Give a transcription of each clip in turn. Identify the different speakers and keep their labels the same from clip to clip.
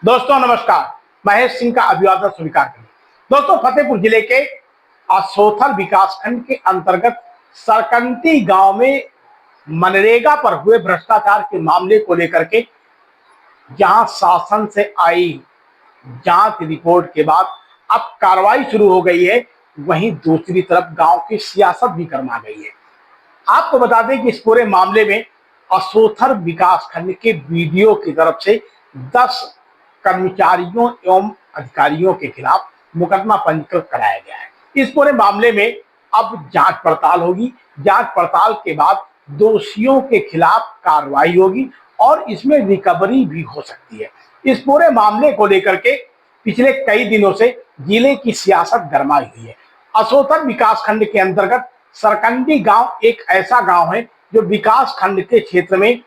Speaker 1: दोस्तों नमस्कार। महेश सिंह का अभिवादन स्वीकार करें। दोस्तों, फतेहपुर जिले के असोथल विकासखंड के अंतर्गत सरकंती गांव में मनरेगा पर हुए भ्रष्टाचार के मामले को लेकर के जहां शासन से आई जांच रिपोर्ट के बाद अब कार्रवाई शुरू हो गई है, वहीं दूसरी तरफ गांव की सियासत भी गरमा गई है। आपको बता दें कि इस पूरे मामले में असोथर विकासखंड के बीडीओ की तरफ से 10 कर्मचारियों एवं अधिकारियों के खिलाफ मुकदमा पंजीकृत कराया गया है। इस पूरे मामले में अब जांच पड़ताल होगी। जांच पड़ताल के बाद दोषियों के खिलाफ कार्रवाई होगी और इसमें रिकवरी भी हो सकती है। इस पूरे मामले को लेकर के पिछले कई दिनों से जिले की सियासत गरमाई हुई है। असोथर विकासखंड के अंतर्गत सरकंडी गांव एक ऐसा गांव है जो विकास खंड के क्षेत्र में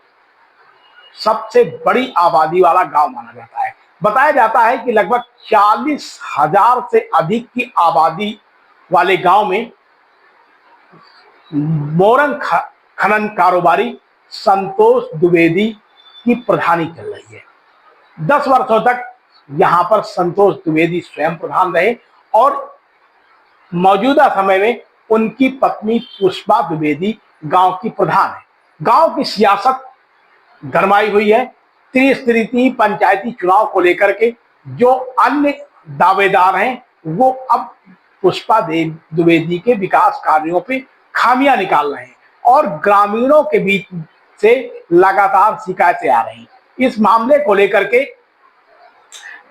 Speaker 1: सबसे बड़ी आबादी वाला गांव माना जाता है। बताया जाता है कि लगभग 40,000 से अधिक की आबादी वाले गांव में मोरंग खनन कारोबारी संतोष द्विवेदी की प्रधानी चल रही है। 10 वर्षों तक यहां पर संतोष द्विवेदी स्वयं प्रधान रहे और मौजूदा समय में उनकी पत्नी पुष्पा द्विवेदी गांव की प्रधान है। गांव की सियासत गरमाई हुई है। त्रिस्तरीय पंचायती चुनाव को लेकर के जो अन्य दावेदार हैं वो अब पुष्पा द्विवेदी के विकास कार्यों पे खामियां निकाल रहे हैं और ग्रामीणों के बीच से लगातार शिकायतें आ रही हैं। इस मामले को लेकर के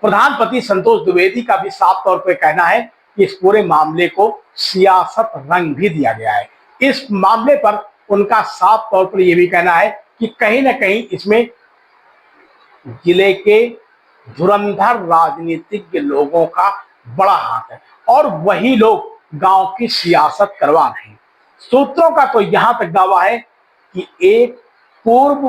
Speaker 1: प्रधानपति संतोष द्विवेदी का भी साफ तौर पर कहना है कि इस पूरे मामले को सियासत रंग भी दिया गया है। इस मामले पर उनका साफ तौर पर यह भी कहना है कि कहीं ना कहीं इसमें जिले के धुरंधर राजनीतिक लोगों का बड़ा हाथ है और वही लोग गांव की सियासत करवा रहे हैं। सूत्रों का तो यहां तक दावा है कि एक पूर्व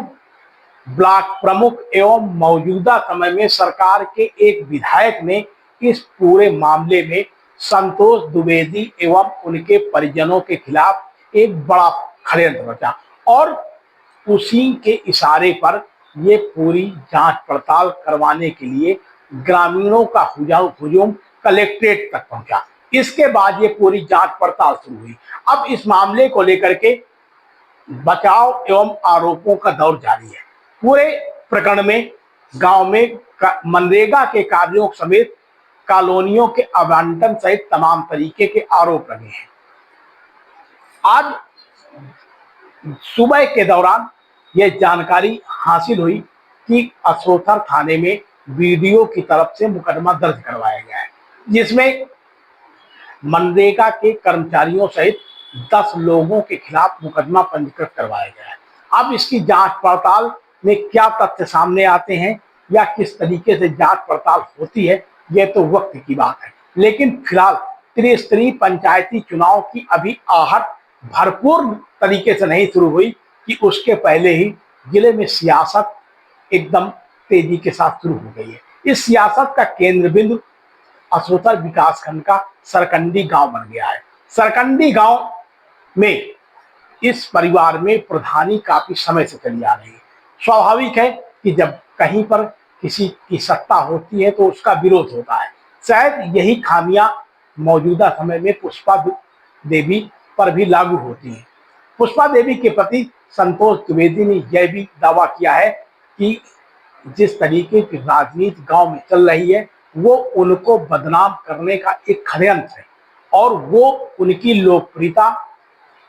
Speaker 1: ब्लॉक प्रमुख एवं मौजूदा समय में सरकार के एक विधायक ने इस पूरे मामले में संतोष द्विवेदी एवं उनके परिजनों के खिलाफ एक बड़ा षड्यंत्र रचा और उसी के इशारे पर ये पूरी जांच पड़ताल करवाने के लिए ग्रामीणों का हुजूम कलेक्ट्रेट तक पहुंचा। इसके बाद ये पूरी जांच पड़ताल शुरू हुई। अब इस मामले को लेकर के बचाव एवं आरोपों का दौर जारी है। पूरे प्रकरण में गांव में मनरेगा के कार्यों समेत कॉलोनियों के आवंटन सहित तमाम तरीके के आरोप लगे हैं। आज सुबह के दौरान यह जानकारी हासिल हुई कि असोथर थाने में बीडीओ की तरफ से मुकदमा दर्ज करवाया गया है, जिसमें मनरेगा के कर्मचारियों सहित 10 लोगों के खिलाफ मुकदमा पंजीकृत करवाया गया है। अब इसकी जांच पड़ताल में क्या तथ्य सामने आते हैं या किस तरीके से जांच पड़ताल होती है, यह तो वक्त की बात है। लेकिन फिलहाल त्रिस्तरीय पंचायती चुनाव की अभी आहट भरपूर तरीके से नहीं शुरू हुई कि उसके पहले ही जिले में सियासत एकदम तेजी के साथ शुरू हो गई है। इस सियासत का केंद्र बिंदु असोथर विकासखंड का सरकंडी गांव बन गया है। सरकंडी गांव में इस परिवार में प्रधानी काफी समय से चली आ रही है। स्वाभाविक है कि जब कहीं पर किसी की सत्ता होती है तो उसका विरोध होता है। शायद यही खामियां मौजूदा समय में पुष्पा देवी पर भी लागू होती हैं। पुष्पा देवी के पति संतोष द्विवेदी ने यह भी दावा किया है कि जिस तरीके की राजनीति गांव में चल रही है वो उनको बदनाम करने का एक षड्यंत्र है और वो उनकी लोकप्रियता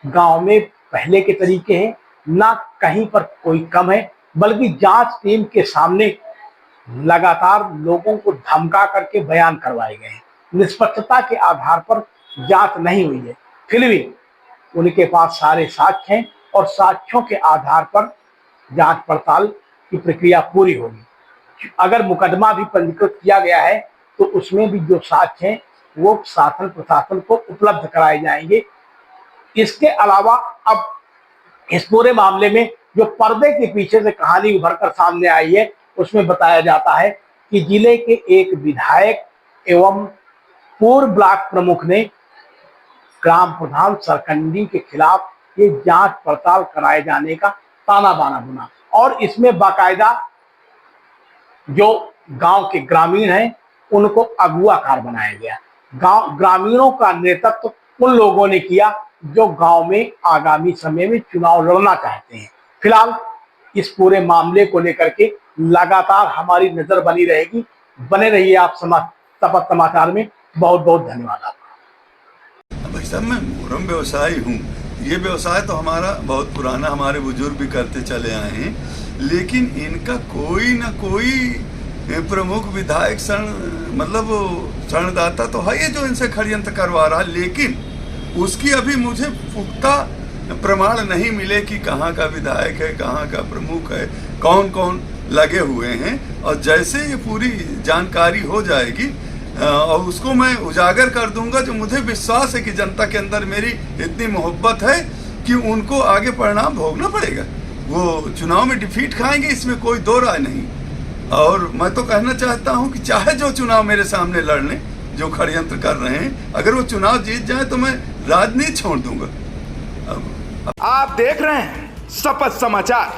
Speaker 1: गांव में पहले के तरीके हैं ना कहीं पर कोई कम है, बल्कि जांच टीम के सामने लगातार लोगों को धमका करके बयान करवाए गए हैं। निष्पक्षता के आधार पर जांच नहीं हुई है, फिर भी उनके पास सारे साक्ष्य हैं और साक्ष्यों के आधार पर जांच पड़ताल की प्रक्रिया पूरी होगी। अगर मुकदमा भी पंजीकृत किया गया है तो उसमें भी जो साक्ष्य हैं वो शासन प्रशासन को उपलब्ध कराए जाएंगे। इसके अलावा अब इस पूरे मामले में जो पर्दे के पीछे से कहानी उभर कर सामने आई है उसमें बताया जाता है कि जिले के एक विधायक एवं पूर्व ब्लॉक प्रमुख ने ग्राम प्रधान सरकंडी के खिलाफ ये जांच पड़ताल कराए जाने का ताना बाना बुना और इसमें बाकायदा जो गांव के ग्रामीण हैं उनको अगुवाकार बनाया गया। गांव ग्रामीणों का नेतृत्व उन लोगों ने किया जो गांव में आगामी समय में चुनाव लड़ना चाहते हैं। फिलहाल इस पूरे मामले को लेकर के लगातार हमारी नजर बनी रहेगी। बने रहिए आप तपत समाचार में। बहुत बहुत धन्यवाद आपका।
Speaker 2: भाई साहब, मैं मुहर्रम व्यवसायी हूँ। ये व्यवसाय तो हमारा बहुत पुराना, हमारे बुजुर्ग भी करते चले आए हैं, लेकिन इनका कोई ना कोई प्रमुख विधायक शरणदाता तो है ये जो इनसे षड्यंत्र करवा रहा, लेकिन उसकी अभी मुझे पुख्ता प्रमाण नहीं मिले कि कहाँ का विधायक है, कहाँ का प्रमुख है, कौन कौन लगे हुए हैं। और जैसे ये पूरी जानकारी हो जाएगी और उसको मैं उजागर कर दूंगा, जो मुझे विश्वास है कि जनता के अंदर मेरी इतनी मोहब्बत है कि उनको आगे परिणाम भोगना पड़ेगा। वो चुनाव में डिफीट खाएंगे, इसमें कोई दो राय नहीं। और मैं तो कहना चाहता हूं कि चाहे जो चुनाव मेरे सामने लड़ लें, जो षड्यंत्र कर रहे हैं, अगर वो चुनाव जीत जाए तो मैं राजनीति छोड़ दूंगा।
Speaker 3: आप देख रहे हैं शपथ समाचार।